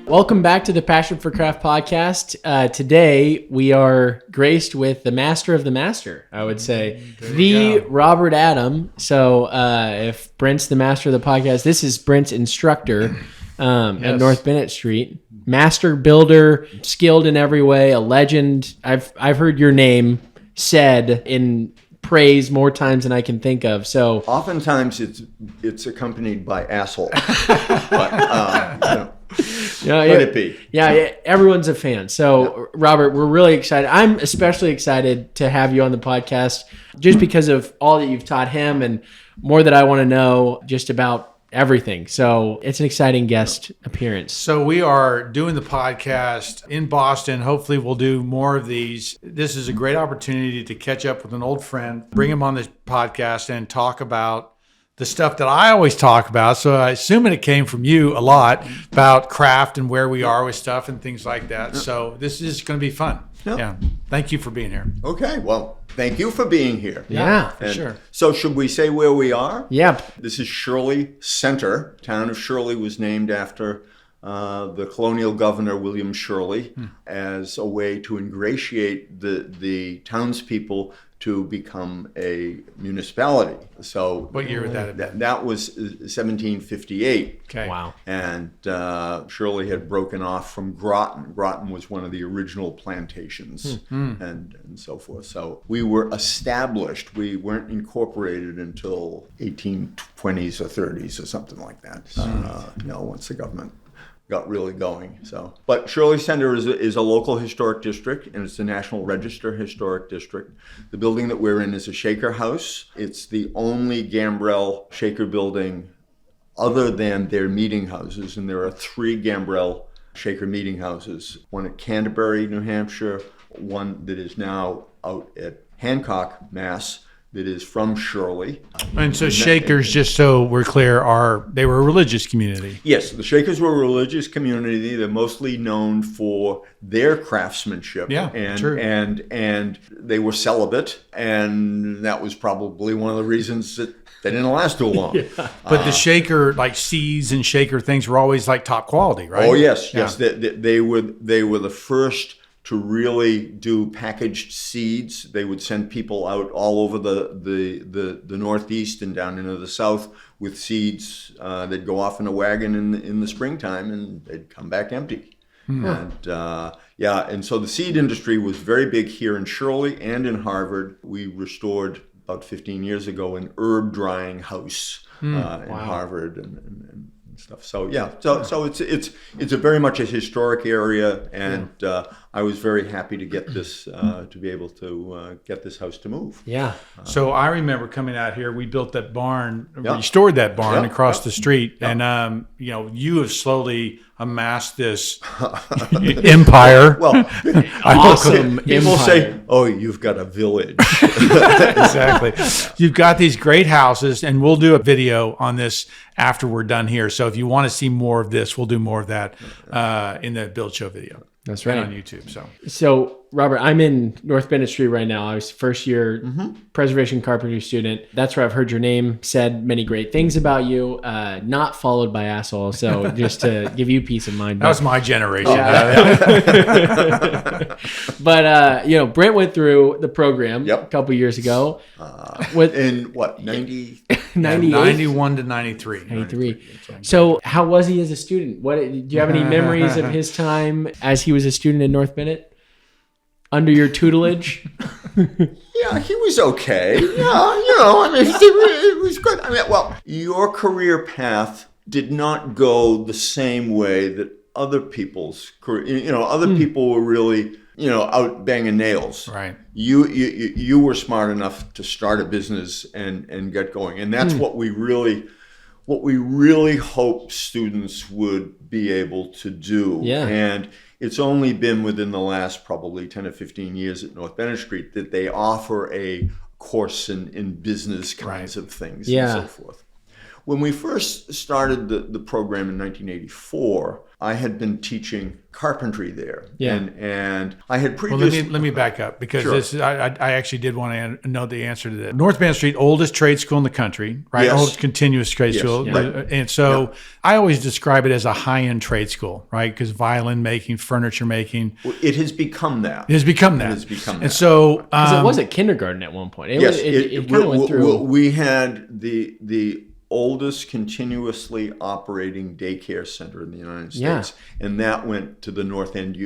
Welcome back to the Passion for Craft podcast. Today, we are graced with the master of the master, I would say, the Robert Adam. So if Brent's the master of the podcast, this is Brent's instructor at North Bennet Street. Master builder, skilled in every way, a legend. I've heard your name said in praise more times than I can think of. So oftentimes it's accompanied by asshole. But, let it be. Yeah, everyone's a fan. So, Robert, we're really excited. I'm especially excited to have you on the podcast just because of all that you've taught him and more that I want to know just about everything. So it's an exciting guest appearance. So we are doing the podcast in Boston. Hopefully we'll do more of these. This is a great opportunity to catch up with an old friend, bring him on this podcast and talk about the stuff that I always talk about. So I assume it came from you a lot about craft and where we are with stuff and things like that. So this is going to be fun. Yeah. Thank you for being here. Okay. Well, thank you for being here. Yeah, for sure. So should we say where we are? Yep. This is Shirley Center. Town of Shirley was named after the colonial governor, William Shirley, as a way to ingratiate the townspeople to become a municipality. So what year was that? That was 1758. Okay. Wow. And Shirley had broken off from Groton. Groton was one of the original plantations and so forth. So we were established. We weren't incorporated until 1820s or 30s or something like that. Once the government got really going. But Shirley Center is a local historic district, and it's the National Register Historic District. The building that we're in is a Shaker House. It's the only Gambrel Shaker building other than their meeting houses, and there are 3 Gambrel Shaker meeting houses. One at Canterbury, New Hampshire, one that is now out at Hancock, Mass., that is from Shirley. And so Shakers, just so we're clear, they were a religious community. Yes, the Shakers were a religious community. They're mostly known for their craftsmanship. Yeah, true. And they were celibate, and that was probably one of the reasons that they didn't last too long. But the Shaker, like seeds and Shaker things, were always like top quality, right? Oh yes. They were the first to really do packaged seeds. They would send people out all over the Northeast and down into the South with seeds. They'd go off in a wagon in the springtime, and they'd come back empty. And so the seed industry was very big here in Shirley and in Harvard. We restored about 15 years ago an herb drying house in Harvard and stuff. So it's a very much a historic area, and I was very happy to get this to be able to get this house to move. Yeah. So I remember coming out here. We built that barn, restored that barn across the street, and you have slowly amassed this empire. Well, awesome. People say, "Oh, you've got a village." Exactly. You've got these great houses, and we'll do a video on this after we're done here. So if you want to see more of this, we'll do more of that in the build show video. That's right. On YouTube. So, Robert, I'm in North Bennet Street right now. I was first year preservation carpentry student. That's where I've heard your name said many great things about you, not followed by asshole. So just to give you peace of mind. That was my generation. But, Brent went through the program a couple years ago. In what, 90? 91 to 93. 93. So how was he as a student? Do you have any memories of his time as he was a student in North Bennet? Under your tutelage? Yeah, he was okay. It was good. Your career path did not go the same way that other people's career. Other people were really, out banging nails. Right. You were smart enough to start a business and get going, and that's what we really hope students would be able to do. Yeah. And it's only been within the last probably 10 or 15 years at North Bennet Street that they offer a course in business kinds of things and so forth. When we first started the program in 1984, I had been teaching carpentry there. Yeah. And I had Well, previously... let me back up because Sure. this is, I actually did want to know the answer to that. North Bennet Street, oldest trade school in the country, right? Yes. Oldest continuous trade Yes, school. right. And so I always describe it as a high-end trade school, right? Because violin making, furniture making. It has become that. It has become that. It has become and that. So, Because it was at kindergarten at one point. Yes, It kind of went through. We had the oldest continuously operating daycare center in the United States, and that went to the North End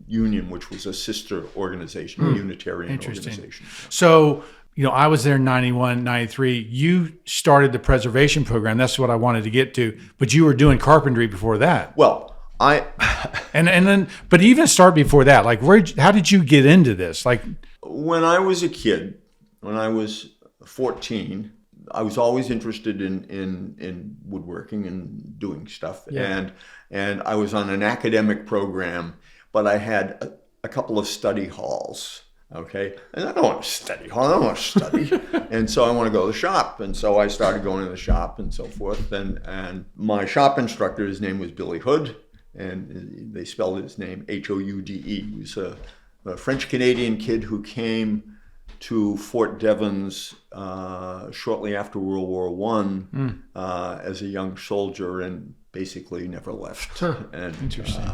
Union, which was a sister organization, a Unitarian organization. So, I was there in 91, 93. You started the preservation program. That's what I wanted to get to. But you were doing carpentry before that. Well, and then, but even start before that, like how did you get into this? Like when I was a kid, when I was 14, I was always interested in woodworking and doing stuff. Yeah. And I was on an academic program, but I had a couple of study halls. Okay. And I don't want to study hall. I don't want to study. And so I want to go to the shop. And so I started going to the shop and so forth. And my shop instructor, his name was Billy Hood, and they spelled his name Houde. He was a French-Canadian kid who came to Fort Devens shortly after World War I as a young soldier and basically never left. And, interesting.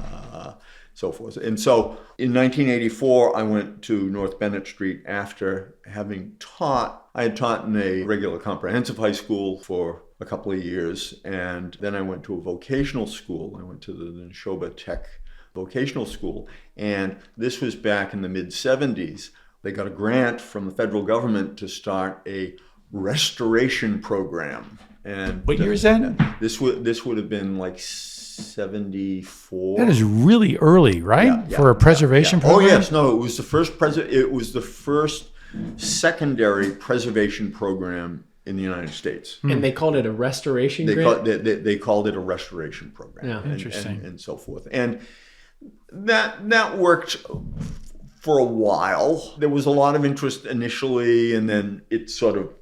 So forth. And so in 1984, I went to North Bennet Street after having taught. I had taught in a regular comprehensive high school for a couple of years, and then I went to a vocational school. I went to the Neshoba Tech vocational school, and this was back in the mid-70s. They got a grant from the federal government to start a restoration program. And what year is that? This would have been like 74. That is really early, right? For a preservation program? Oh yes, no, it was the first secondary preservation program in the United States. And they called it a restoration They grant? called it a restoration program. Yeah. Interesting. And so forth. And that worked for a while. There was a lot of interest initially, and then it sort of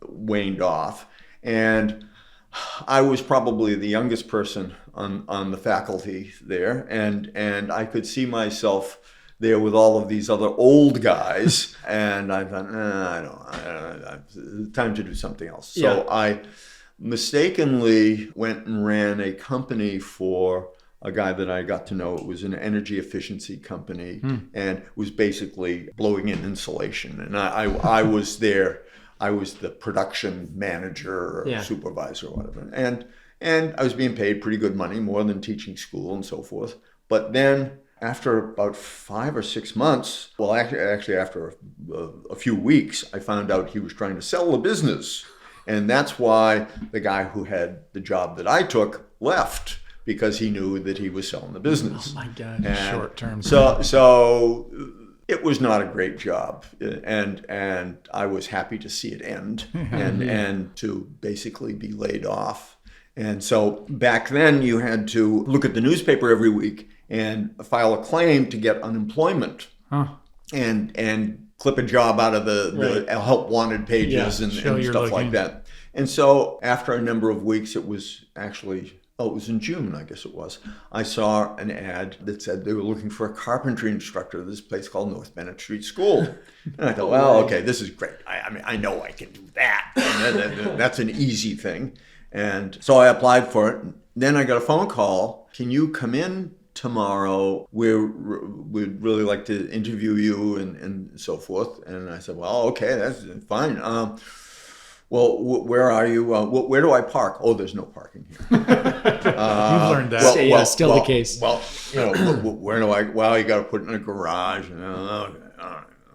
waned off. And I was probably the youngest person on the faculty there, and I could see myself there with all of these other old guys, and I thought, I don't, time to do something else. So I mistakenly went and ran a company for a guy that I got to know. It was an energy efficiency company, and was basically blowing in insulation. And I was there. I was the production manager or supervisor or whatever. And I was being paid pretty good money, more than teaching school and so forth. But then after about 5 or 6 months, well, actually after a few weeks, I found out he was trying to sell the business. And that's why the guy who had the job that I took left, because he knew that he was selling the business. Oh my God. Short term. So it was not a great job, and I was happy to see it end and to basically be laid off. And so back then you had to look at the newspaper every week and file a claim to get unemployment and clip a job out of the help wanted pages and stuff like that. And so after a number of weeks, it was actually... it was in June, I guess it was. I saw an ad that said they were looking for a carpentry instructor at this place called North Bennet Street School. And I thought, well, okay, this is great. I mean, I know I can do that. And that's an easy thing. And so I applied for it. Then I got a phone call. Can you come in tomorrow? We'd really like to interview you and so forth. And I said, well, okay, that's fine. Well, where are you? Where do I park? Oh, there's no parking here. You've learned that. Still the case. Well, where do I? Well, you got to put it in a garage.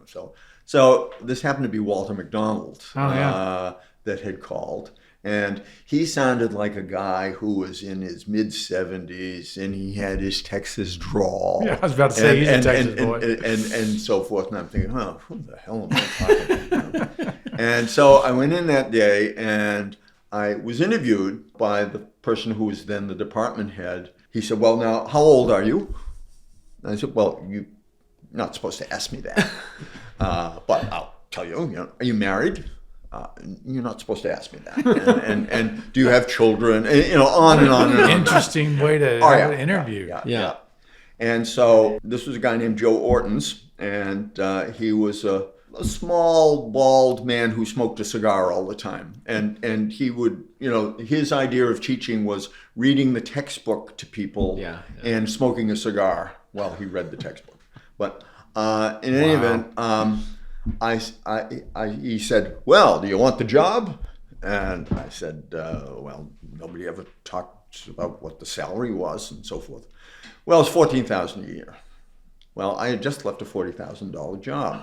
So this happened to be Walter McDonald that had called. And he sounded like a guy who was in his mid-70s, and he had his Texas drawl. Yeah, I was about to say, he's a Texas boy. And so forth. And I'm thinking, who the hell am I talking to? And so I went in that day, and I was interviewed by the person who was then the department head. He said, well, now, how old are you? And I said, well, you're not supposed to ask me that. But I'll tell you, are you married? you're not supposed to ask me that. And do you have children? And, on and on and on. Interesting way to have an interview. Yeah. And so this was a guy named Joe Ortons, and he was a small, bald man who smoked a cigar all the time. And he would, his idea of teaching was reading the textbook to people and smoking a cigar while he read the textbook. But in any event, he said, well, do you want the job? And I said, well, nobody ever talked about what the salary was and so forth. Well, it's $14,000 a year. Well, I had just left a $40,000 job,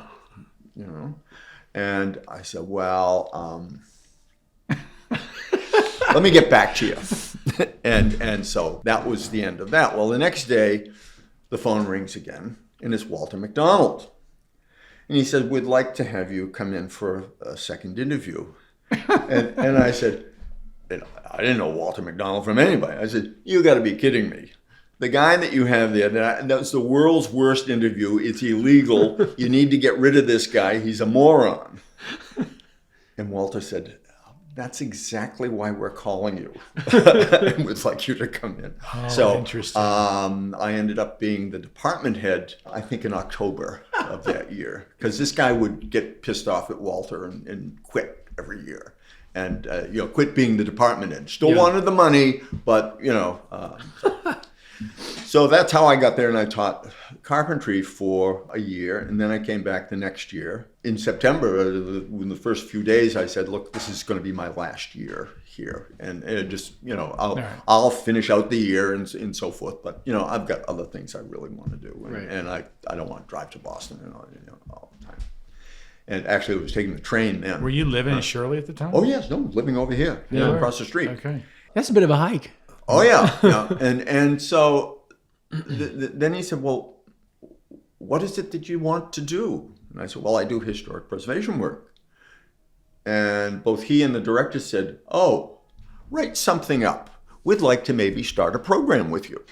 and I said, well, let me get back to you. and so that was the end of that. Well, the next day, the phone rings again, and it's Walter McDonald. And he said, we'd like to have you come in for a second interview. And I said, I didn't know Walter McDonald from anybody. I said, you got to be kidding me. The guy that you have there, that's the world's worst interview. It's illegal. You need to get rid of this guy. He's a moron. And Walter said, that's exactly why we're calling you. And we'd like you to come in. Oh, so interesting. I ended up being the department head, I think in October of that year, because this guy would get pissed off at Walter and quit every year. And, quit being the department head. Still wanted the money, but, So that's how I got there, and I taught carpentry for a year, and then I came back the next year. In September, in the first few days, I said, look, this is going to be my last year here, and just, I'll finish out the year and so forth, but, I've got other things I really want to do, and I don't want to drive to Boston all the time. And actually, I was taking the train then. Were you living in Shirley at the time? Oh, yes, no, living over here, across the street. Okay. That's a bit of a hike. Oh, yeah. And so then he said, well, what is it that you want to do? And I said, well, I do historic preservation work. And both he and the director said, oh, write something up. We'd like to maybe start a program with you.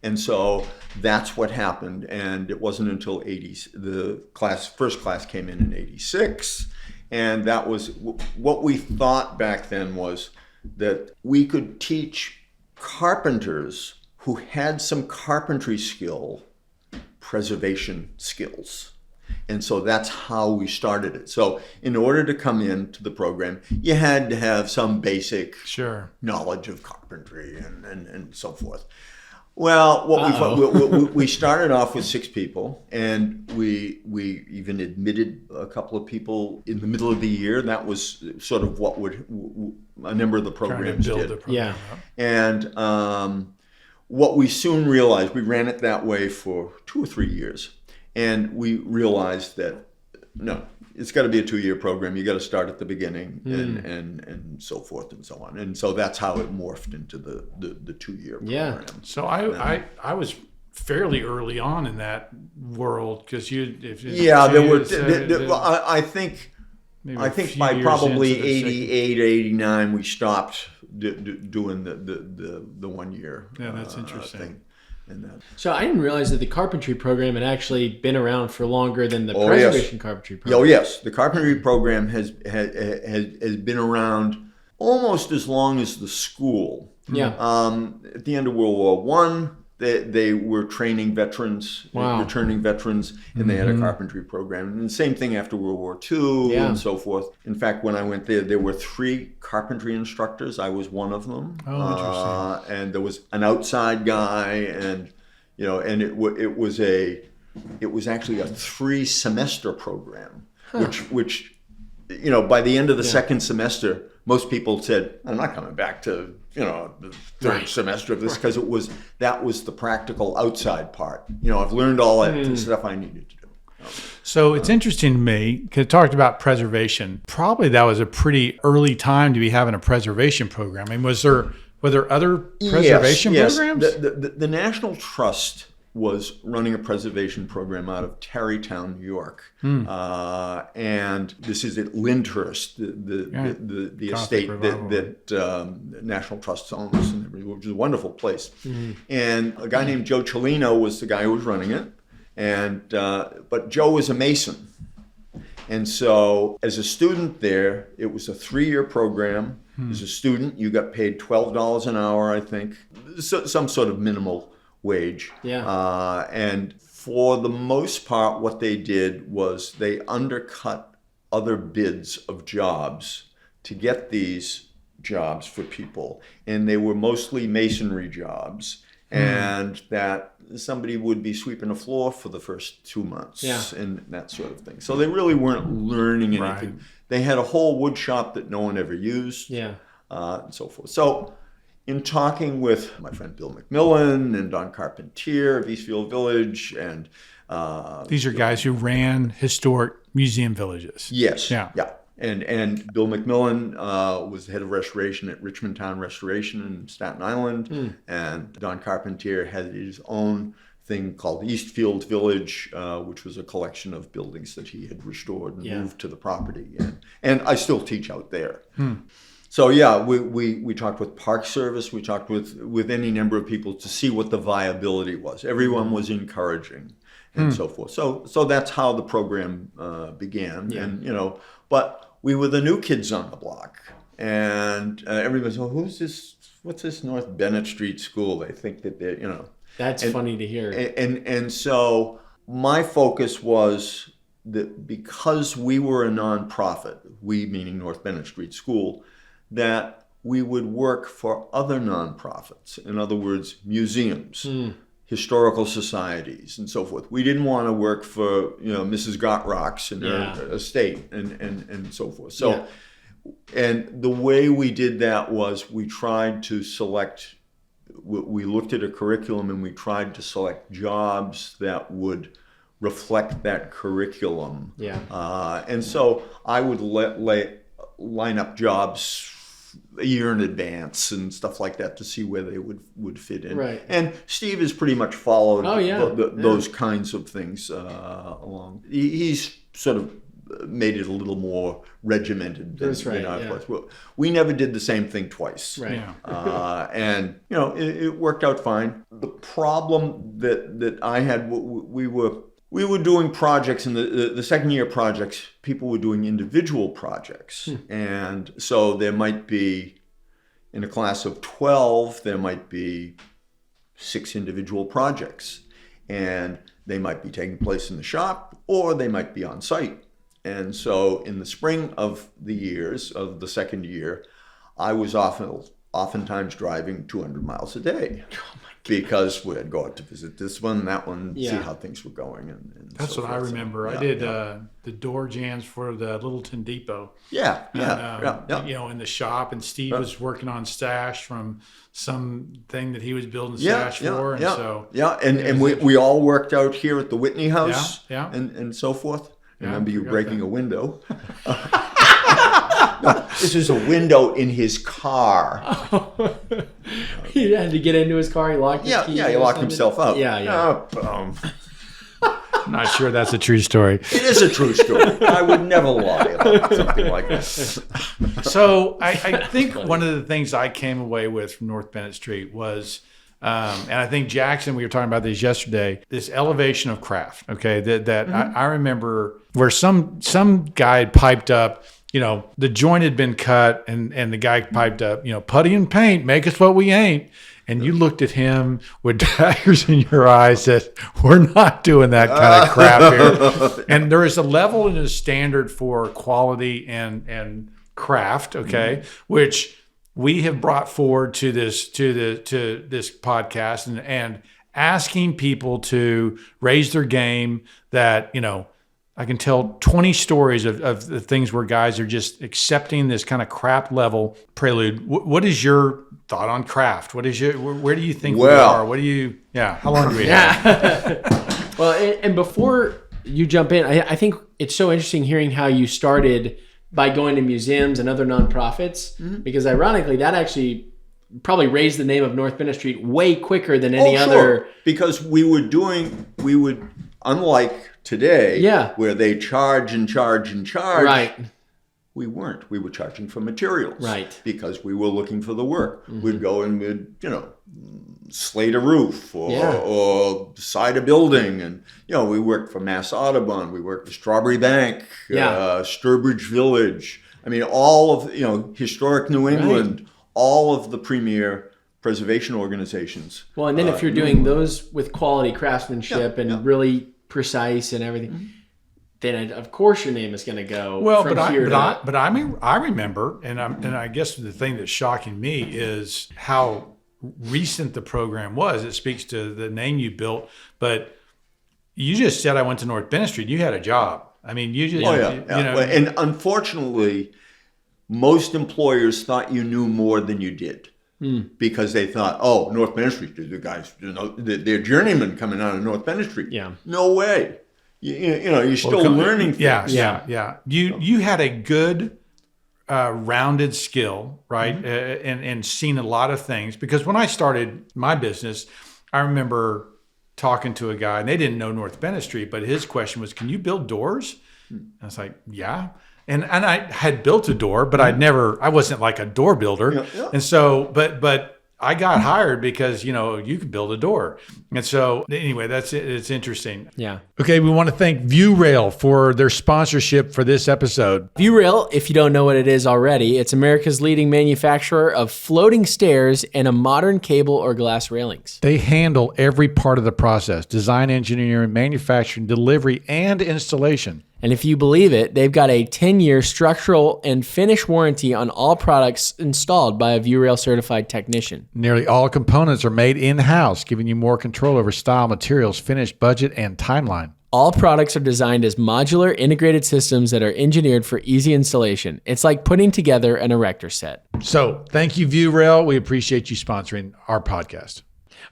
And so that's what happened. And it wasn't until the first class came in 86. And that was what we thought back then was that we could teach carpenters who had some carpentry skill, preservation skills. And so that's how we started it. So in order to come into the program, you had to have some basic knowledge of carpentry and so forth. Well, we started off with 6 people, and we even admitted a couple of people in the middle of the year. That was sort of what a number of the programs did. And what we soon realized, we ran it that way for 2 or 3 years, and we realized that no, it's got to be a 2-year program. You got to start at the beginning and so forth and so on. And so that's how it morphed into the 2-year program. So I was fairly early on in that world because I think by probably 88 or 89 we stopped doing the 1 year. That's interesting. Thing. So I didn't realize that the carpentry program had actually been around for longer than the preservation carpentry program. Oh yes, the carpentry program has been around almost as long as the school. Yeah. At the end of World War I, they were training veterans, returning veterans, and they had a carpentry program. And the same thing after World War II and so forth. In fact, when I went there were 3 carpentry instructors. I was one of them. Oh, interesting. And there was an outside guy, and it was actually a 3-semester program, which by the end of the second semester, most people said, I'm not coming back to the third semester of this, because that was the practical outside part. I've learned all that stuff I needed to do. So it's interesting to me because it talked about preservation. Probably that was a pretty early time to be having a preservation program. I mean, were there other preservation programs? The National Trust was running a preservation program out of Tarrytown, New York, and this is at Lyndhurst, the estate that National Trust owns, which is a wonderful place. And a guy named Joe Cellino was the guy who was running it, but Joe was a Mason, And so as a student there, it was a 3-year program. As a student, you got paid $12 an hour, I think, so, some sort of minimal wage. Yeah. And for the most part, what they did was they undercut other bids of jobs to get these jobs for people. And they were mostly masonry jobs. And that somebody would be sweeping a floor for the first 2 months and that sort of thing. So they really weren't learning anything. Right. They had a whole wood shop that no one ever used, and so forth. So in talking with my friend Bill McMillan and Don Carpentier of Eastfield Village, and these are guys who ran historic museum villages. Yes. Yeah. And Bill McMillan was the head of restoration at Richmond Town Restoration in Staten Island. And Don Carpentier had his own thing called Eastfield Village, which was a collection of buildings that he had restored and moved to the property. And I still teach out there. So we talked with Park Service, we talked with any number of people to see what the viability was. Everyone was encouraging and so forth. So that's how the program began. And but we were the new kids on the block, and everybody said, "Who's this? What's this North Bennet Street School?" They think that they're, That's funny to hear. And so my focus was that because we were a nonprofit, we meaning North Bennet Street School, that we would work for other nonprofits. In other words, museums. Historical societies and so forth. We didn't want to work for Mrs. Gotrocks and her estate and so forth. So, and the way we did that was we tried to select. We looked at a curriculum and we tried to select jobs that would reflect that curriculum. And so I would line up jobs a year in advance and stuff like that to see where they would fit in. Right. And Steve has pretty much followed those kinds of things along. He's sort of made it a little more regimented than I was. Well, we never did the same thing twice. Right. And it worked out fine. The problem that I had, we were doing projects, and the second year projects, people were doing individual projects. And so there might be, in a class of 12, there might be 6 individual projects. And they might be taking place in the shop, or they might be on site. And so in the spring of the second year, I was oftentimes driving 200 miles a day. Because we'd go out to visit this one, that one, see how things were going. And that's what I remember. I did the door jams for the Littleton Depot. In the shop, and Steve was working on stash from something that he was building stash for. And we all worked out here at the Whitney House and so forth. I remember you breaking a window. No, this is a window in his car. He had to get into his car. He locked his keys. He locked himself out. I'm not sure that's a true story. It is a true story. I would never lie about something like that. So I think one of the things I came away with from North Bennet Street was, and I think Jackson, we were talking about this yesterday, this elevation of craft. Okay, that I remember where some guy had piped up. The joint had been cut, and the guy piped up, putty and paint, make us what we ain't. And you looked at him with daggers in your eyes, said, we're not doing that kind of crap here. And there is a level and a standard for quality and craft, which we have brought forward to this podcast and asking people to raise their game. That I can tell 20 stories of the things where guys are just accepting this kind of crap level prelude. What is your thought on craft? Where do you think we are? How long do we have? Well, and before you jump in, I think it's so interesting hearing how you started by going to museums and other nonprofits, because ironically, that actually probably raised the name of North Bennet Street way quicker than any other. Because we would, unlike today, where they charge and charge and charge. Right. We weren't. We were charging for materials. Right. Because we were looking for the work. We'd go and we'd, slate a roof or side a building. And, we worked for Mass Audubon. We worked for Strawberry Bank, Sturbridge Village. I mean, all of, historic New England, all of the premier preservation organizations. Well, and then if you're doing those with quality craftsmanship and really precise and everything, then of course your name is going to go I remember, and I guess the thing that's shocking me is how recent the program was. It speaks to the name you built, but you just said I went to North Bennet Street. You had a job. I mean, you just, and unfortunately, most employers thought you knew more than you did. Because they thought, North Bennet Street, the guys, they're journeymen coming out of North Bennet Street. Yeah. No way. You're still learning things. Yeah. You had a good, rounded skill, right? And seen a lot of things. Because when I started my business, I remember talking to a guy, and they didn't know North Bennet Street, but his question was, can you build doors? And I was like, yeah. And I had built a door, but I wasn't like a door builder. Yeah. And so, but I got hired because, you could build a door. And so anyway, that's it. It's interesting. Yeah. Okay. We want to thank ViewRail for their sponsorship for this episode. ViewRail, if you don't know what it is already, it's America's leading manufacturer of floating stairs and a modern cable or glass railings. They handle every part of the process: design, engineering, manufacturing, delivery, and installation. And if you believe it, they've got a 10-year structural and finish warranty on all products installed by a ViewRail certified technician. Nearly all components are made in-house, giving you more control over style, materials, finish, budget, and timeline. All products are designed as modular integrated systems that are engineered for easy installation. It's like putting together an erector set. So thank you, ViewRail. We appreciate you sponsoring our podcast.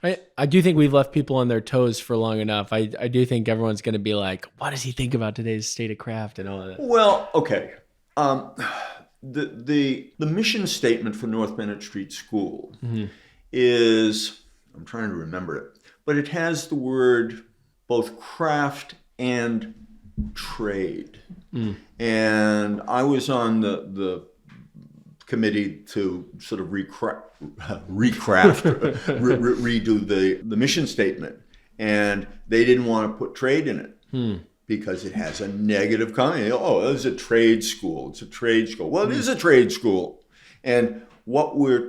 I do think we've left people on their toes for long enough. I do think everyone's going to be like, what does he think about today's state of craft and all of that? Well, okay. The mission statement for North Bennet Street School is, I'm trying to remember it, but it has the word both craft and trade. And I was on the committee to sort of redo the mission statement, and they didn't want to put trade in it because it has a negative comment. It's a trade school. It's a trade school. Well, it is a trade school, and what we're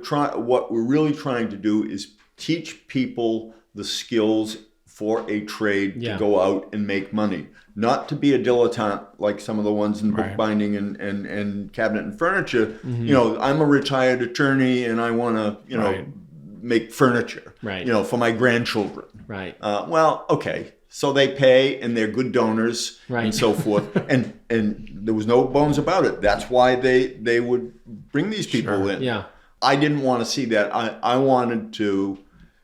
really trying to do is teach people the skills for a trade to go out and make money. Not to be a dilettante like some of the ones in bookbinding and cabinet and furniture. I'm a retired attorney and I want to, make furniture, for my grandchildren. Right. Well, okay. So they pay and they're good donors and so forth. And there was no bones about it. That's why they would bring these people in. Yeah. I didn't want to see that. I wanted to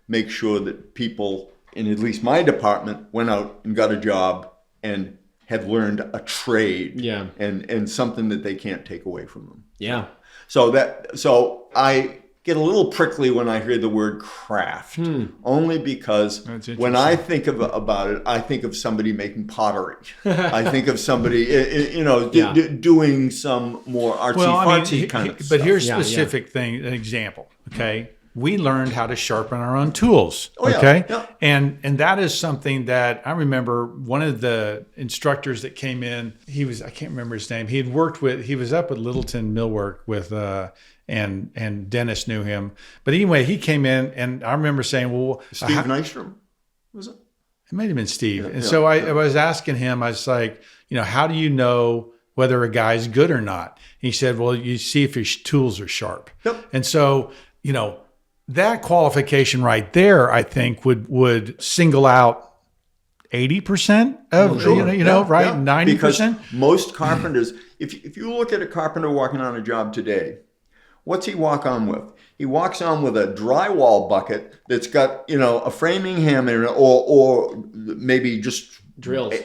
make sure that people in at least my department went out and got a job and have learned a trade and something that they can't take away from them. Yeah. So I get a little prickly when I hear the word craft, only because when I think about it, I think of somebody making pottery. I think of somebody, doing some more artsy-fartsy kind of stuff. But here's a specific thing, an example, okay? We learned how to sharpen our own tools, okay? Yeah. And that is something that I remember one of the instructors that came in, I can't remember his name. He was up at Littleton Millwork with, and Dennis knew him. But anyway, he came in and I remember saying, well. Steve Nystrom, was it? It might have been Steve. I was asking him, I was like, how do you know whether a guy's good or not? He said, well, you see if his tools are sharp. Yep. And so, that qualification right there, I think, would single out 80% of, right? 90%? Because most carpenters, if you look at a carpenter walking on a job today, what's he walk on with? He walks on with a drywall bucket that's got, a framing hammer or maybe just drills,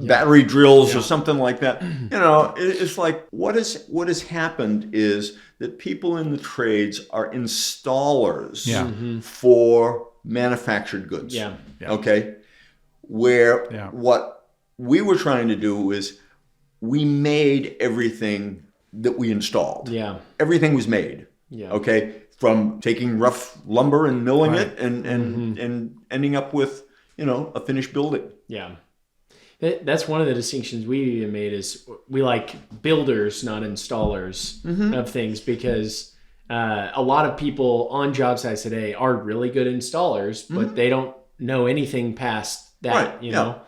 battery drills or something like that. It's like what has happened is that people in the trades are installers for manufactured goods. Yeah. Okay. Where what we were trying to do is we made everything that we installed. Yeah. Everything was made. Yeah. Okay. from taking rough lumber and milling Right. it and ending up with, a finished building. Yeah. That's one of the distinctions we even made is we like builders, not installers of things, because a lot of people on job sites today are really good installers, but they don't know anything past that, Right. you know?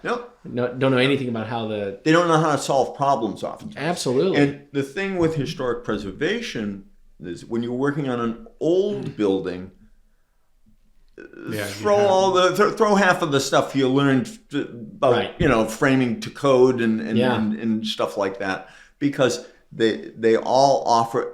Don't know anything about how They don't know how to solve problems often. Absolutely. And the thing with historic preservation is when you're working on an old building, throw half of the stuff you learned about framing to code and stuff like that, because they all offer,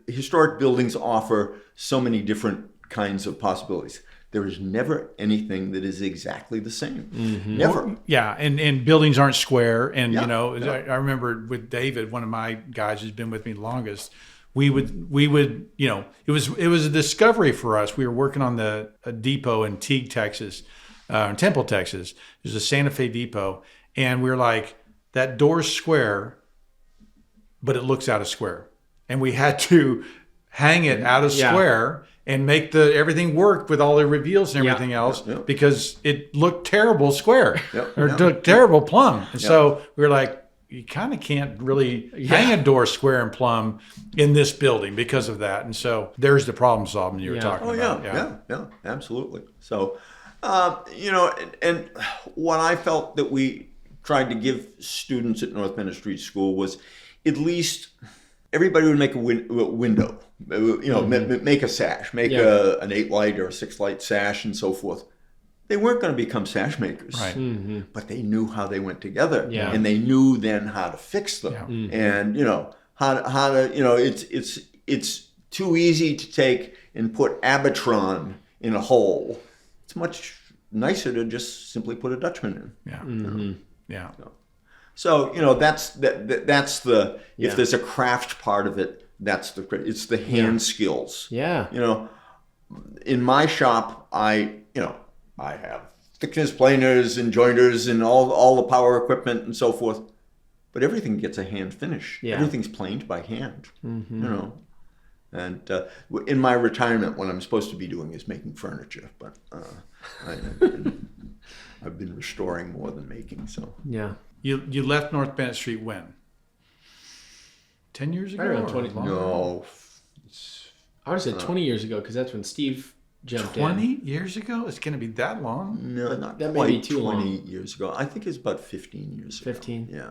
historic buildings offer so many different kinds of possibilities. There is never anything that is exactly the same. Never. Yeah, and buildings aren't square. And I remember with David, one of my guys who's been with me longest, we would it was a discovery for us. We were working on a depot in Teague, Texas, Temple, Texas. There's a Santa Fe depot, and we were like, that door's square, but it looks out of square, and we had to hang it out of square and make everything work with all the reveals and everything else because it looked terrible square or looked terrible plumb. And so we were like, you kind of can't really hang a door square and plumb in this building because of that. And so there's the problem solving you were talking about. Yeah, absolutely. So, and what I felt that we tried to give students at North Bennet Street School was at least everybody would make a window, make a sash, make an 8-light or a 6-light sash and so forth. They weren't going to become sash makers, right. But they knew how they went together, and they knew then how to fix them, and how to it's too easy to take and put Patron in a hole. It's much nicer to just simply put a Dutchman in. So that's the if there's a craft part of it, it's the hand skills. In my shop, I have thickness planers and jointers and all the power equipment and so forth, but everything gets a hand finish. Everything's planed by hand. And in my retirement, what I'm supposed to be doing is making furniture, but I've been restoring more than making. So You left North Bennet Street when? 10 years ago? Around 20. No. I would have said 20 years ago because that's when Steve jumped 20 in. years ago? It's going to be that long? No, not that quite may be too 20 long. years ago. I think it's about 15 years ago. 15? Yeah.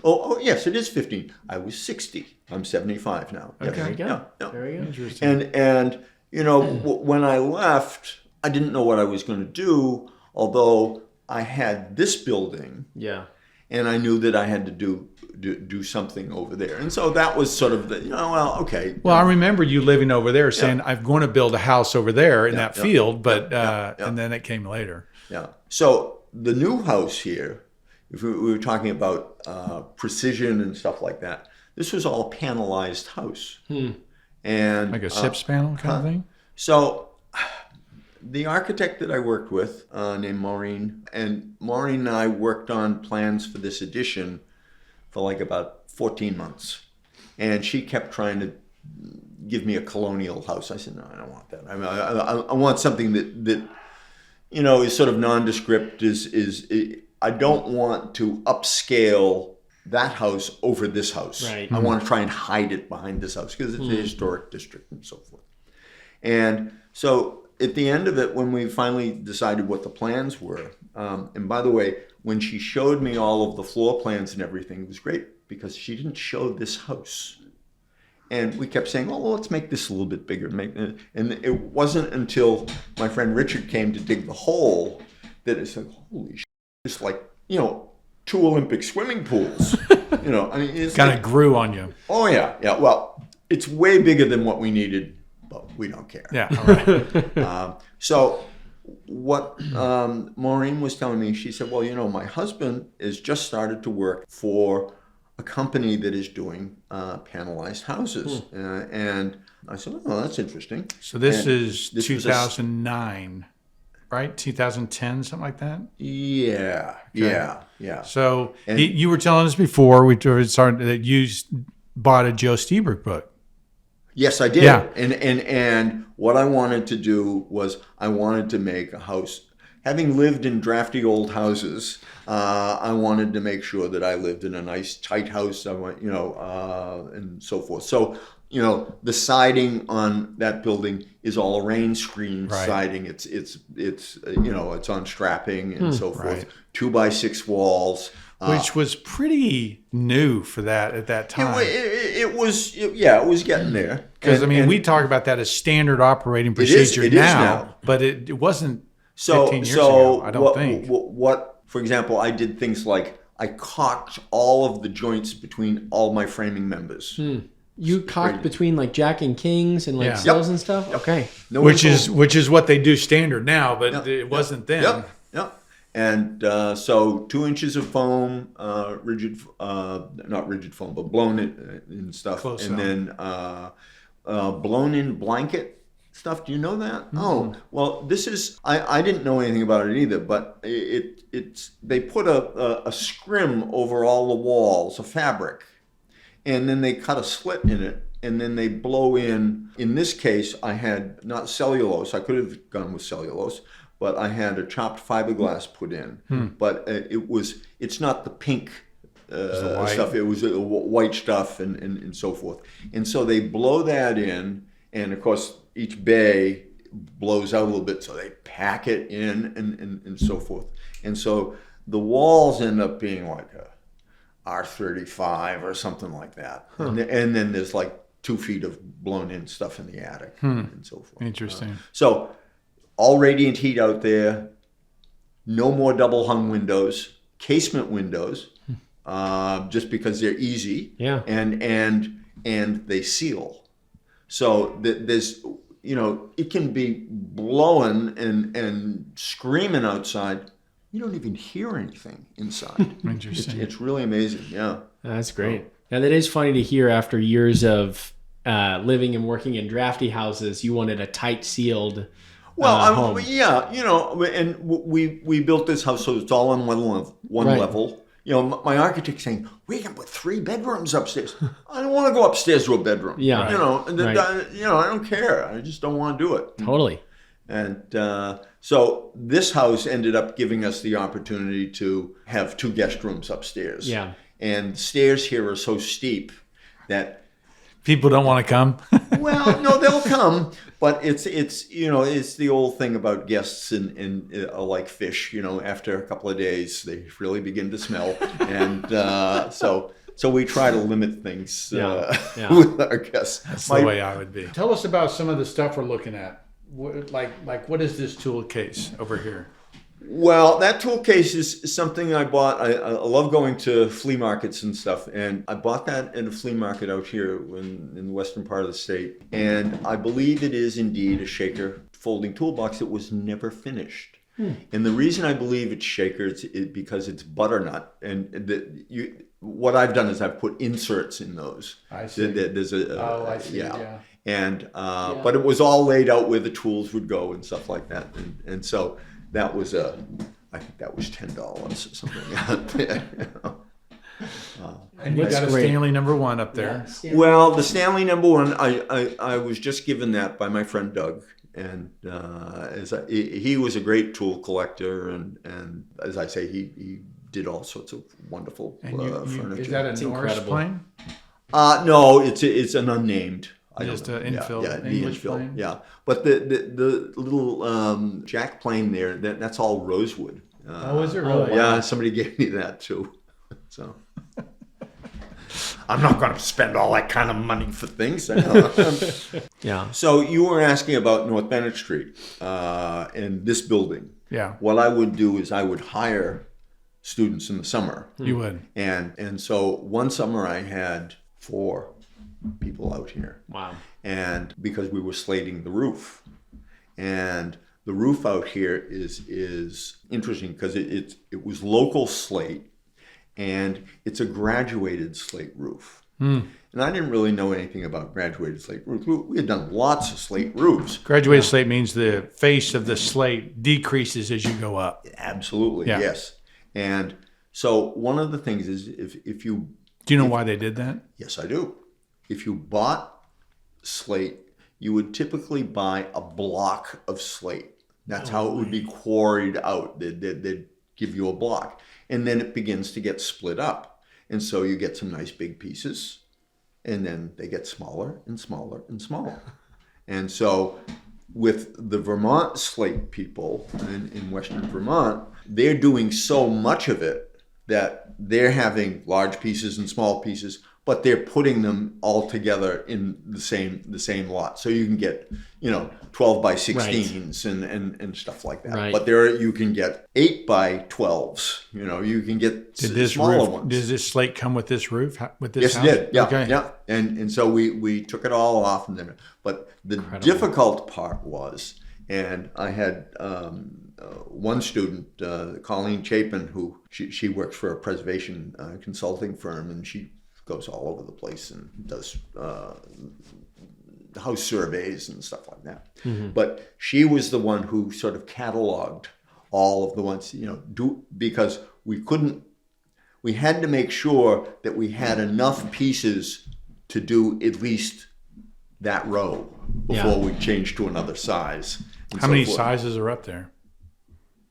Oh, yes, it is 15. I was 60. I'm 75 now. Okay. There you go. Yeah. There you go. Interesting. And when I left, I didn't know what I was going to do, although I had this building. And I knew that I had to do something over there. And so that was sort of okay. Well, I remember you living over there saying, I'm going to build a house over there in that field, but and then it came later. So the new house here, if we were talking about precision and stuff like that, this was all panelized house. And Like a SIPS panel kind of thing? So the architect that I worked with, named Maureen, and I worked on plans for this addition for like about 14 months. And she kept trying to give me a colonial house. I said, no, I don't want that. I want something that is sort of nondescript, I don't want to upscale that house over this house. Right. I want to try and hide it behind this house because it's a historic district and so forth. And so at the end of it, when we finally decided what the plans were, and by the way, when she showed me all of the floor plans and everything, it was great because she didn't show this house. And we kept saying, well, let's make this a little bit bigger. And it wasn't until my friend Richard came to dig the hole that it said, holy shit, it's like, 2 Olympic swimming pools. It's Kind of grew on you. Oh, yeah. Well, it's way bigger than what we needed, but we don't care. Yeah, all right. So what Maureen was telling me, she said, well, my husband has just started to work for a company that is doing panelized houses. And I said, oh, that's interesting. So this is 2009, right? 2010, something like that? Yeah. So you were telling us before we started that you bought a Joe Stieberg book. Yes, I did. Yeah. And what I wanted to do was I wanted to make a house. Having lived in drafty old houses, I wanted to make sure that I lived in a nice tight house. I want, and so forth. So, the siding on that building is all rain screen siding. It's it's on strapping and so forth. Right. 2x6 walls. Which was pretty new for that at that time. It was getting there. Because, we talk about that as standard operating procedure it is now. But it wasn't 15 years so ago, I don't think. What, for example, I did things like I caulked all of the joints between all my framing members. You caulked between like Jack and Kings and Yeah. sills and stuff? Yep. Okay. Which is what they do standard now, but it wasn't then. Yep. And so 2 inches of foam, not rigid foam, but blown in stuff. Close and up. then blown in blanket stuff. Do you know that? Oh, well, this is, I didn't know anything about it either, but they put a scrim over all the walls, a fabric, and then they cut a slit in it, and then they blow in this case, I had not cellulose, I could have gone with cellulose, but I had a chopped fiberglass put in, but it's not the pink stuff, it was white stuff and so forth. And so they blow that in, and of course, each bay blows out a little bit, so they pack it in and so forth. And so the walls end up being like a R35 or something like that. And then there's like 2 feet of blown in stuff in the attic and so forth. Interesting. So all radiant heat out there, no more double hung windows, casement windows, just because they're easy. Yeah. And they seal. So there's, it can be blowing and screaming outside. You don't even hear anything inside. Interesting. It's really amazing. Yeah. That's great. Now, that is funny to hear after years of living and working in drafty houses. You wanted a tight sealed home. And we built this house so it's all on one level. My architect's saying, we can put 3 bedrooms upstairs. I don't want to go upstairs to a bedroom. Yeah. I don't care. I just don't want to do it. Totally. And so this house ended up giving us the opportunity to have 2 guest rooms upstairs. Yeah. And stairs here are so steep that People don't want to come. well, no, they'll come, but it's the old thing about guests and like fish. After a couple of days, they really begin to smell, and so we try to limit things with our guests. That's the way I would be. Tell us about some of the stuff we're looking at. What is this tool case over here? Well, that tool case is something I bought. I love going to flea markets and stuff, and I bought that at a flea market out here in the western part of the state. And I believe it is indeed a shaker folding toolbox that was never finished. And the reason I believe it's shaker is because it's butternut, and what I've done is I've put inserts in those. I see. There's I see. Yeah. And but it was all laid out where the tools would go and stuff like that, and so. That was I think that was $10 or something out there. And you got a Stanley #1 up there. Yeah, well, the Stanley #1, I was just given that by my friend Doug, and he was a great tool collector, and as I say, he did all sorts of wonderful furniture. Is that a Norris plane? No, it's an unnamed. Just an infill, the English infill, plane? yeah. But the little jack plane there, that's all rosewood. Is it really? Yeah, somebody gave me that too. So I'm not going to spend all that kind of money for things. Yeah. So you were asking about North Bennet Street and this building. Yeah. What I would do is I would hire students in the summer. You would. And so one summer I had 4 people out here. Wow. And because we were slating the roof, and the roof out here is interesting because it was local slate, and it's a graduated slate roof. And I didn't really know anything about graduated slate roofs. We had done lots of slate roofs. Graduated slate means the face of the slate decreases as you go up. Absolutely, Yeah. yes. And so one of the things is if you... Do you know why they did that? Yes, I do. If you bought slate, you would typically buy a block of slate. That's how it would be quarried out. They'd give you a block. And then it begins to get split up. And so you get some nice big pieces. And then they get smaller and smaller and smaller. And so with the Vermont slate people in Western Vermont, they're doing so much of it that they're having large pieces and small pieces, but they're putting them all together in the same lot. So you can get, 12 by 16s and stuff like that. Right. But you can get 8 by 12s. You can get smaller ones. Does this slate come with this roof? With this Yes, house? it did. Yeah, Okay. yeah. And so we took it all off, and then. But the difficult part was, and I had one student, Colleen Chapin, who she works for a preservation consulting firm, and she goes all over the place and does house surveys and stuff like that. Mm-hmm. But she was the one who sort of cataloged all of the ones, because we had to make sure that we had enough pieces to do at least that row before we changed to another size. How many sizes are up there?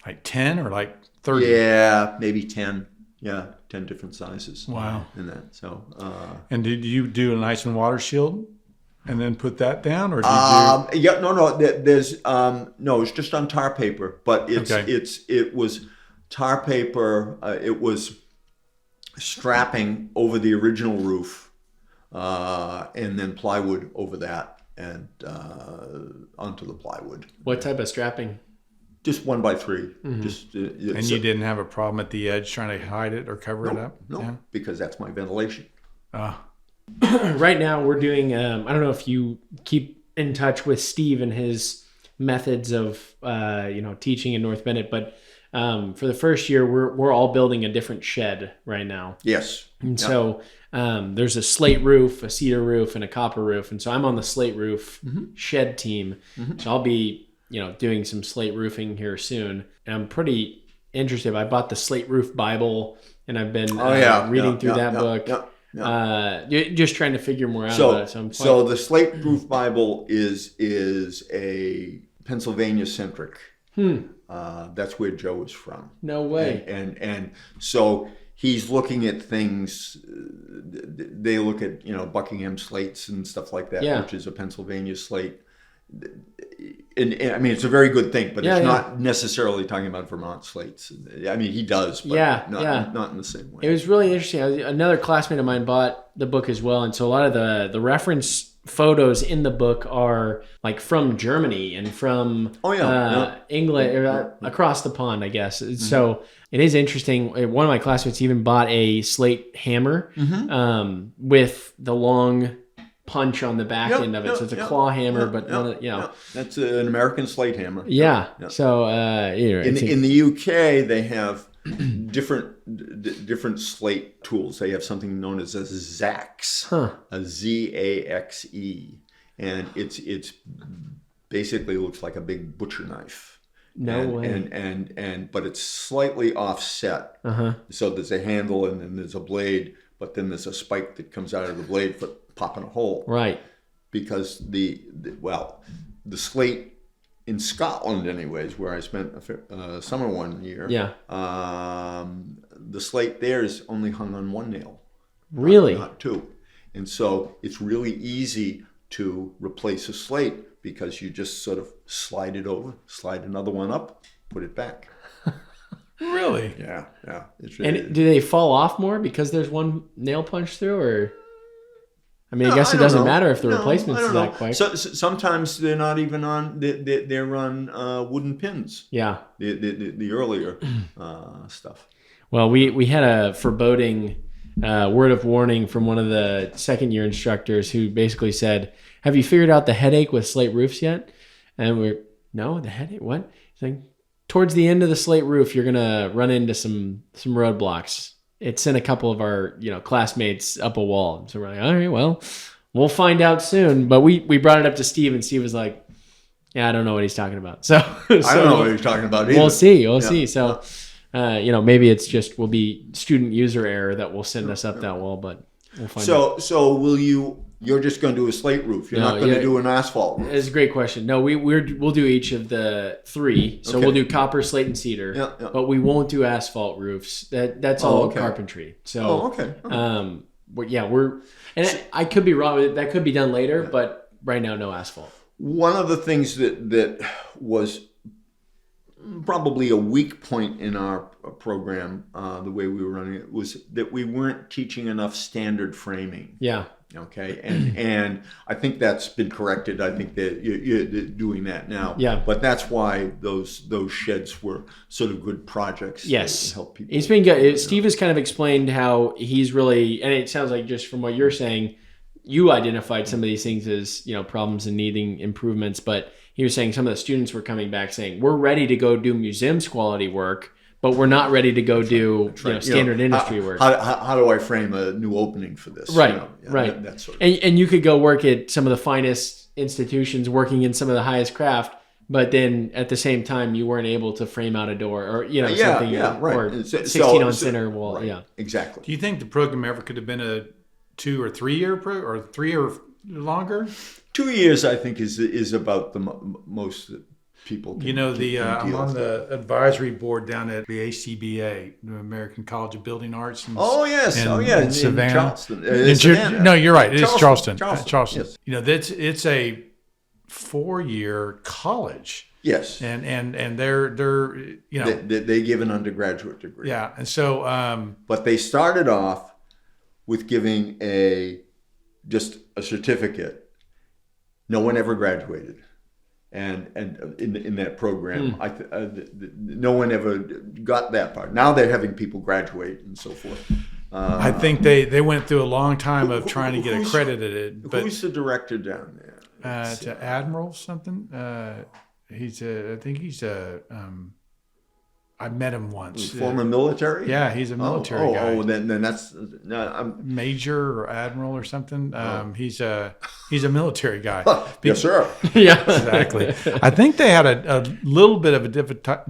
Like 10 or like 30? Yeah, maybe 10. Yeah, 10 different sizes. Wow. In that. So. And did you do an ice and water shield and then put that down, or did you Yeah, no. There's no. It's just on tar paper, but it was tar paper. It was strapping over the original roof, and then plywood over that, and onto the plywood. What type of strapping? Just 1x3. Mm-hmm. And you didn't have a problem at the edge trying to hide it or cover it up? No, because that's my ventilation. Right now we're doing, I don't know if you keep in touch with Steve and his methods of, teaching in North Bennet, but for the first year, we're all building a different shed right now. Yes. And so there's a slate roof, a cedar roof, and a copper roof. And so I'm on the slate roof shed team. Mm-hmm. So I'll be, doing some slate roofing here soon. And I'm pretty interested. I bought the Slate Roof Bible, and I've been reading through that book. Just trying to figure more out about it. So the Slate Roof Bible is a Pennsylvania centric. That's where Joe is from. No way. And so he's looking at things. They look at Buckingham slates and stuff like that, which is a Pennsylvania slate. And I mean, it's a very good thing, but it's not necessarily talking about Vermont slates. I mean, he does, but not in the same way. It was really interesting. Another classmate of mine bought the book as well, and so a lot of the reference photos in the book are like from Germany and from England, across the pond, I guess. Mm-hmm. So it is interesting. One of my classmates even bought a slate hammer with the long punch on the back end of it. So it's a claw hammer, but that's an American slate hammer. Yeah. So in the UK, they have different slate tools. They have something known as a Zaxe, a Z-A-X-E, and it's basically looks like a big butcher knife. No way. And but it's slightly offset. So there's a handle and then there's a blade, but then there's a spike that comes out of the blade for popping a hole. Right. Because the slate in Scotland, anyways, where I spent a summer one year. Yeah. The slate there is only hung on one nail. Really? Not two. And so it's really easy to replace a slate because you just sort of slide it over, slide another one up, put it back. Really? Yeah. It's really, and do they fall off more because there's one nail punch through, or? I mean, I guess it doesn't matter if the replacement's that quick. So, sometimes they're not even on. They're on wooden pins. Yeah. The earlier stuff. Well, we had a foreboding word of warning from one of the second year instructors who basically said, "Have you figured out the headache with slate roofs yet?" And no, the headache. What? He's like, towards the end of the slate roof, you're gonna run into some roadblocks. It sent a couple of our classmates up a wall. So we're like, all right, well, we'll find out soon. But we brought it up to Steve, and Steve was like, yeah, I don't know what he's talking about. So I don't know what he's talking about either. We'll see. So maybe it's just will be student user error that will send us up that wall, but we'll find out. So will you you're just going to do a slate roof. You're not going to do an asphalt roof. It's a great question. No, we'll do each of the three. So we'll do copper, slate, and cedar. Yeah. But we won't do asphalt roofs. That's all carpentry. So I could be wrong. That could be done later, but right now, no asphalt. One of the things that was probably a weak point in our program, the way we were running it, was that we weren't teaching enough standard framing. Yeah. Okay, and I think that's been corrected. I think that you're doing that now. Yeah. But that's why those sheds were sort of good projects. Yes. To help people. It's been good. Steve has kind of explained how he's really, and it sounds like just from what you're saying, you identified some of these things as, problems and needing improvements. But he was saying some of the students were coming back saying, we're ready to go do museums quality work, but we're not ready to go do standard industry work. How do I frame a new opening for this? Right, right. That sort of and you could go work at some of the finest institutions, working in some of the highest craft, but then at the same time you weren't able to frame out a door or something right. or 16 on center wall. Right. Yeah, exactly. Do you think the program ever could have been a 2 or 3 year or 3 or longer? 2 years, I think, is about the most that people can, I'm on the advisory board down at the ACBA, the American College of Building Arts. In In Savannah. Charleston. Savannah. No, you're right. It is Charleston. Charleston. Yes. It's a 4-year college. Yes. And they're they give an undergraduate degree. Yeah, and so but they started off with giving just a certificate. No one ever graduated. And in that program, no one ever got that part. Now they're having people graduate and so forth. I think they went through a long time of trying to get accredited. But who's the director down there? To Admiral something. I met him once. Former military? Yeah, he's a military guy. Oh, then that's Major or Admiral or something. He's a military guy. Yes, sir. Yeah, exactly. I think they had a little bit of a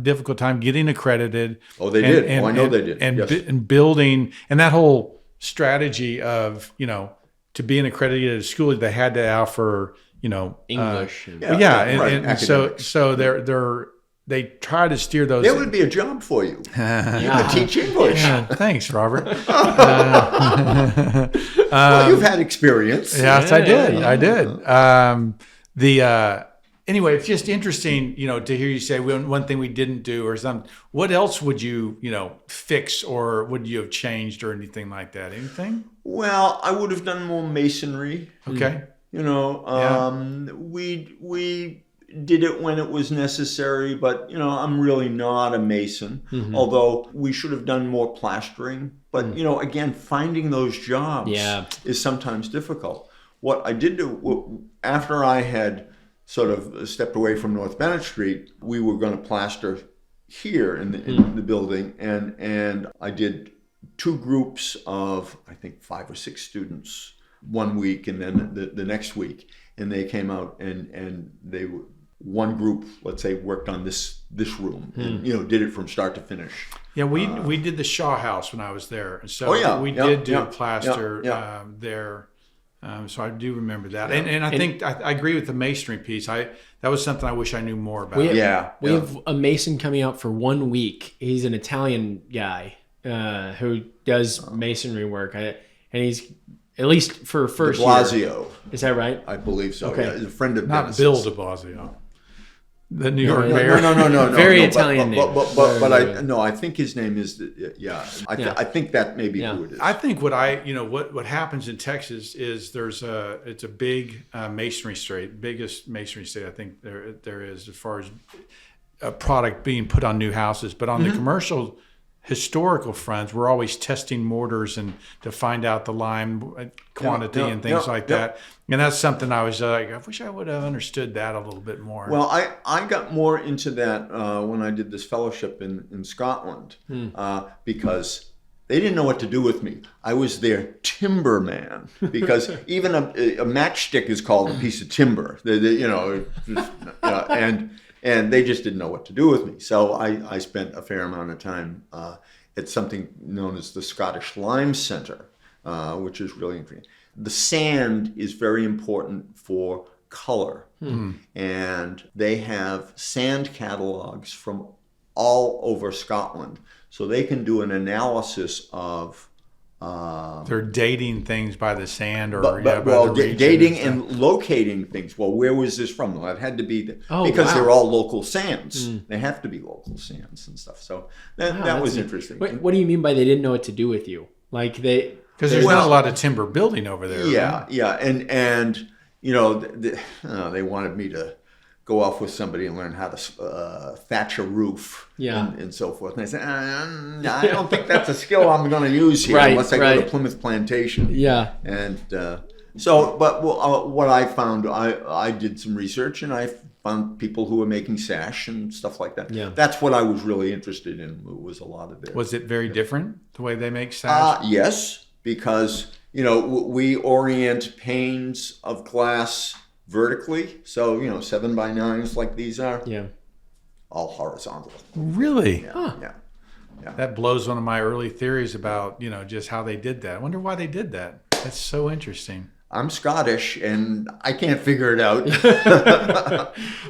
difficult time getting accredited. Oh, they did. I know they did. And building, and that whole strategy of, to be an accredited school, they had to offer, English. And so they try to steer those. There would be a job for you. You could teach English. Yeah, thanks, Robert. Well, you've had experience. Yes, I did. Anyway, it's just interesting, to hear you say one thing we didn't do or something. What else would you, fix or would you have changed or anything like that? Anything? Well, I would have done more masonry. Okay. We did it when it was necessary, but I'm really not a mason. Mm-hmm. Although we should have done more plastering. But again, finding those jobs is sometimes difficult. What I did do after I had sort of stepped away from North Bennet Street, we were going to plaster here in the building, and I did 2 groups of I think 5 or 6 students one week, and then the next week, and they came out and they were. One group, let's say, worked on this room and did it from start to finish. Yeah, we did the Shaw House when I was there, and so we did do plaster there. So I do remember that, and I think I agree with the masonry piece. That was something I wish I knew more about. We have a mason coming out for 1 week. He's an Italian guy who does masonry work, and he's. At least for first de Blasio. Year. Is that right? I believe so. Okay. Yeah, he's a friend of Not Dennis's. Bill de Blasio. The New York mayor. No. Very Italian name. But I think his name is. I think that may be who it is. I think what happens in Texas is it's a big masonry state, biggest masonry state I think there is as far as a product being put on new houses. But on the commercial historical fronts, we're always testing mortars and to find out the lime quantity and things like that. And that's something I was like, I wish I would have understood that a little bit more. Well, I got more into that when I did this fellowship in Scotland because they didn't know what to do with me. I was their timber man because even a matchstick is called a piece of timber. And they just didn't know what to do with me. So I spent a fair amount of time at something known as the Scottish Lime Centre, which is really interesting. The sand is very important for color. And they have sand catalogs from all over Scotland. So they can do an analysis of... They're dating things by the sand, or dating and locating things. Well, where was this from? Well, it had to be because they're all local sands. They have to be local sands and stuff. So that was interesting. What do you mean by they didn't know what to do with you? Like because there's not a lot of timber building over there. Yeah, right? yeah, and you know, they wanted me to go off with somebody and learn how to thatch a roof and so forth. And I said, I don't think that's a skill I'm going to use here unless I go to Plymouth Plantation. Yeah. And what I found, I did some research and I found people who were making sash and stuff like that. Yeah. That's what I was really interested in, was a lot of it. Was it very different, the way they make sash? Yes, because, you know, we orient panes of glass vertically, so 7x9s like these are, all horizontal. Really? Yeah. That blows one of my early theories about just how they did that. I wonder why they did that. That's so interesting. I'm Scottish and I can't figure it out.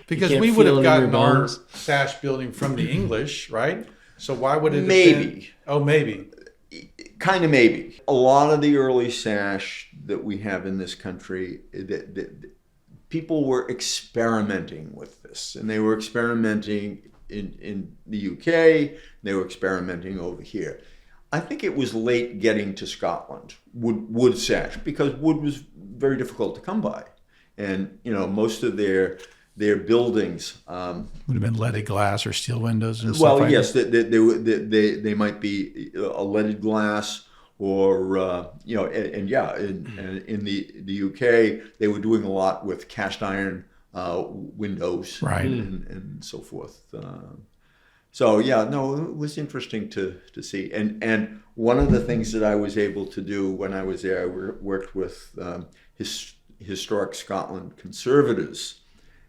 Because we would have gotten our sash building from the English, right? So why would it maybe have been? Oh, maybe. Kind of maybe. A lot of the early sash that we have in this country, people were experimenting with this, and they were experimenting in the UK, they were experimenting over here. I think it was late getting to Scotland, wood sash, because wood was very difficult to come by. And, most of their buildings... would have been leaded glass or steel windows and stuff well, like yes, they might be a leaded glass or, in the UK, they were doing a lot with cast iron windows and so forth. It was interesting to see. And one of the things that I was able to do when I was there, I worked with Historic Scotland conservators,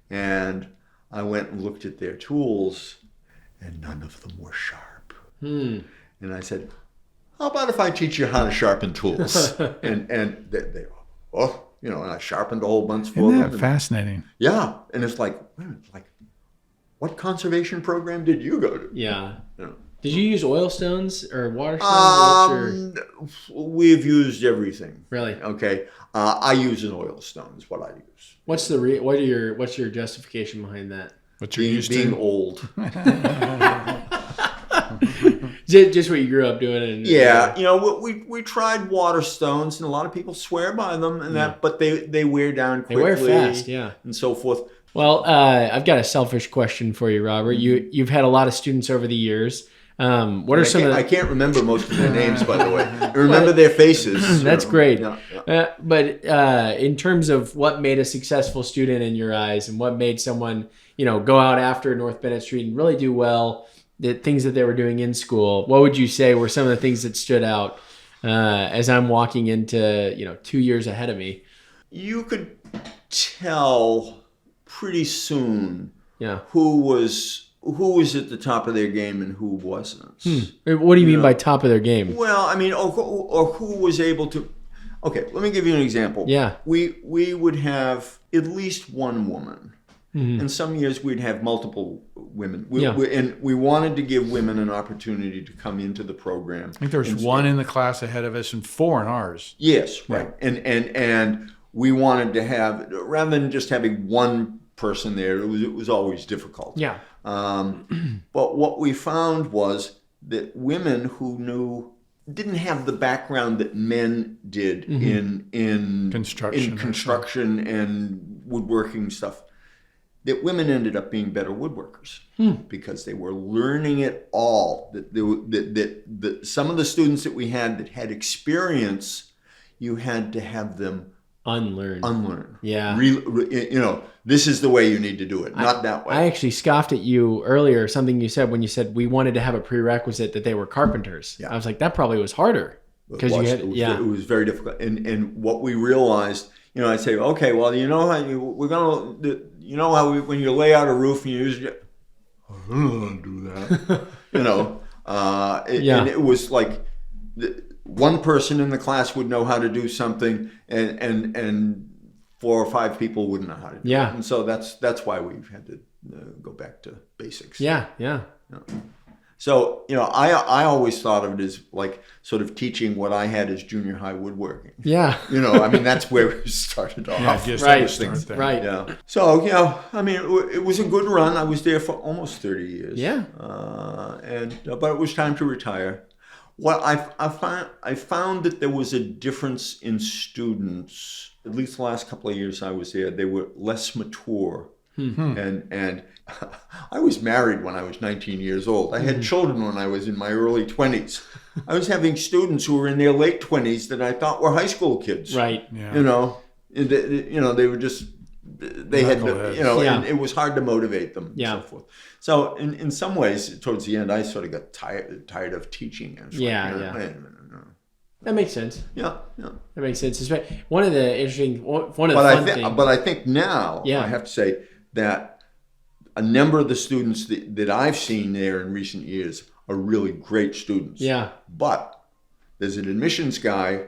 and I went and looked at their tools, and none of them were sharp. And I said, how about if I teach you how to sharpen tools? and they and I sharpened a whole bunch for them. Isn't that fascinating? Yeah, and it's like, what conservation program did you go to? Yeah. Did you use oil stones or water stones? We've used everything. Really? Okay. I use an oil stone is what I use. What's your justification behind that? What you're used to? Being old. Just what you grew up doing. We tried water stones, and a lot of people swear by them, and but they wear down quickly. They wear fast, and so forth. Well, I've got a selfish question for you, Robert. You've had a lot of students over the years. What are some of the... I can't remember most of their names, by the way. I remember their faces. That's great. Yeah. But in terms of what made a successful student in your eyes, and what made someone go out after North Bennet Street and really do well, the things that they were doing in school, what would you say were some of the things that stood out as I'm walking into 2 years ahead of me? You could tell pretty soon who was at the top of their game and who wasn't. What do you mean by top of their game? Well, I mean, or who was able to... Okay, let me give you an example. Yeah. We would have at least one woman. Mm-hmm. And some years we'd have multiple women. And we wanted to give women an opportunity to come into the program. I think there was one in the class ahead of us and 4 in ours. Yes, right. And we wanted to have, rather than just having one person there, it was always difficult. Yeah. But what we found was that women who didn't have the background that men did in construction and woodworking stuff, that women ended up being better woodworkers because they were learning it all. That some of the students that we had that had experience, you had to have them unlearn. Yeah. This is the way you need to do it, not that way. I actually scoffed at you earlier, something you said when you said we wanted to have a prerequisite that they were carpenters. Yeah. I was like, that probably was harder. Because it was very difficult. And what we realized, I'd say, okay, well, when you lay out a roof and you use it, I don't want to do that. And it was like one person in the class would know how to do something, and 4 or 5 people wouldn't know how to do Yeah. it. And so that's why we've had to go back to basics. Yeah. So, I always thought of it as like sort of teaching what I had as junior high woodworking. Yeah. That's where we started off. Yeah, just Right. start there. Right. Yeah. So, it was a good run. I was there for almost 30 years. Yeah. But it was time to retire. What I found that there was a difference in students, at least the last couple of years I was there. They were less mature. And I was married when I was 19 years old. I had children when I was in my early 20s. I was having students who were in their late 20s that I thought were high school kids. Right. Yeah. They were just, they had, Yeah. and it was hard to motivate them Yeah. and so forth. So in some ways, towards the end, I sort of got tired of teaching. And That makes sense. Yeah. That makes sense. One of the fun things. But I think now, Yeah. I have to say that a number of the students that I've seen there in recent years are really great students. Yeah. But there's an admissions guy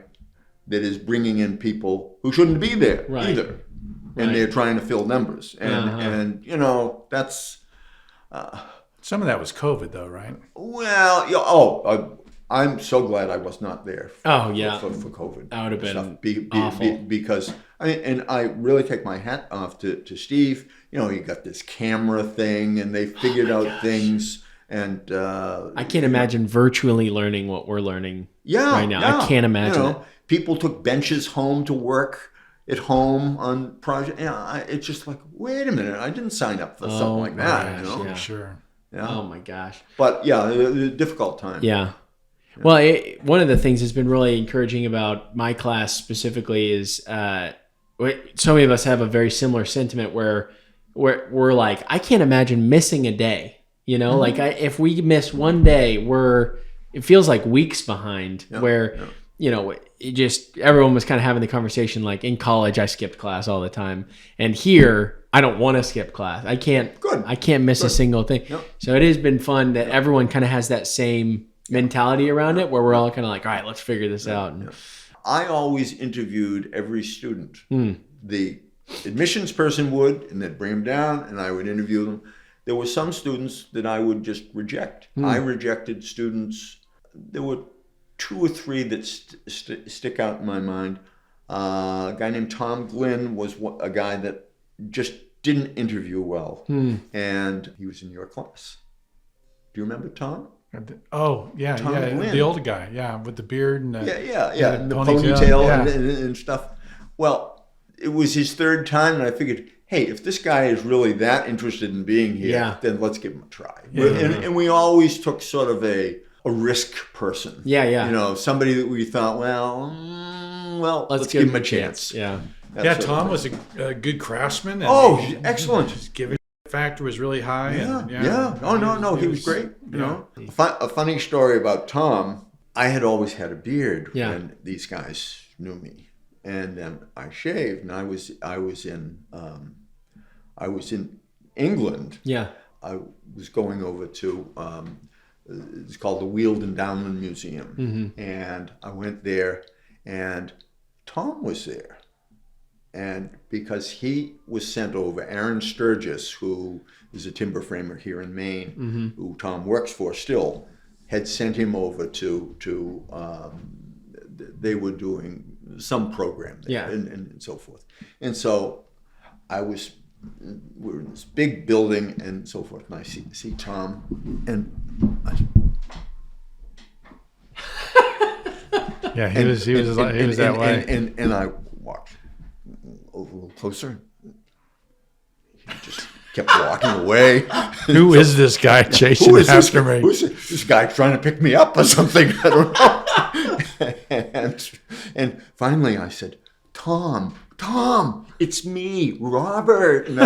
that is bringing in people who shouldn't be there either. And they're trying to fill numbers. And that's... Some of that was COVID, though, right? Well, I'm so glad I was not there for COVID. That would have been awful. Because I really take my hat off to Steve. You got this camera thing, and they figured out things. And I can't imagine virtually learning what we're learning right now. Yeah. I can't imagine it. People took benches home to work at home on project. It's just like, wait a minute, I didn't sign up for something like that. Yeah. Sure. Yeah. Oh my gosh. But a difficult time. Yeah. Well, one of the things that's been really encouraging about my class specifically is so many of us have a very similar sentiment where we're like, I can't imagine missing a day. Like if we miss one day, it feels like weeks behind. It just everyone was kind of having the conversation like in college I skipped class all the time, and here I don't want to skip class. I can't miss a single thing. Yep. So it has been fun that everyone kind of has that same mentality around it, where we're all kind of like, all right, let's figure this out. I always interviewed every student. The admissions person would, and they'd bring them down, and I would interview them. There were some students that I would just reject. I rejected students. There were 2 or 3 that stick out in my mind. A guy named Tom Glynn was a guy that just didn't interview well, and he was in your class. Do you remember Tom? Oh, yeah, Tom Glynn. The older guy, with the beard and and the ponytail and stuff. Well, it was his 3rd time, and I figured, hey, if this guy is really that interested in being here, then let's give him a try. And we always took sort of a risk person. Somebody that we thought, well, let's give him a chance. Tom was a good craftsman. And excellent. His giving factor was really high. He was great. A funny story about Tom. I had always had a beard when these guys knew me. And then I shaved, and I was in England. Yeah. I was going over to it's called the Weald Endowment Museum, and I went there, and Tom was there, and because he was sent over, Aaron Sturgis, who is a timber framer here in Maine, who Tom works for still, had sent him over to they were doing some program there, and so forth. And so we were in this big building and so forth, and I see Tom, and he was that way. And I walked a little closer. He just kept walking away. Who is this guy chasing after me? Who's this guy trying to pick me up or something? I don't know. And finally I said, Tom, it's me, Robert. And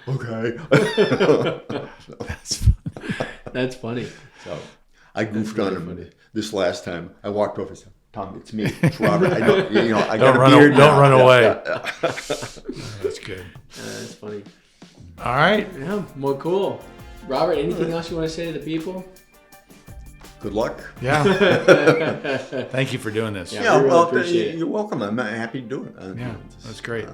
okay. That's funny. So I goofed on him this last time. I walked over and said, Tom, it's me, it's Robert. I got a beard now. Don't run away. That's good. That's funny. All right. Yeah, well, cool. Robert, anything else you want to say to the people? good luck. Yeah. Thank you for doing this. Yeah. we really appreciate it. You're welcome. I'm happy to do it. Yeah, that's great.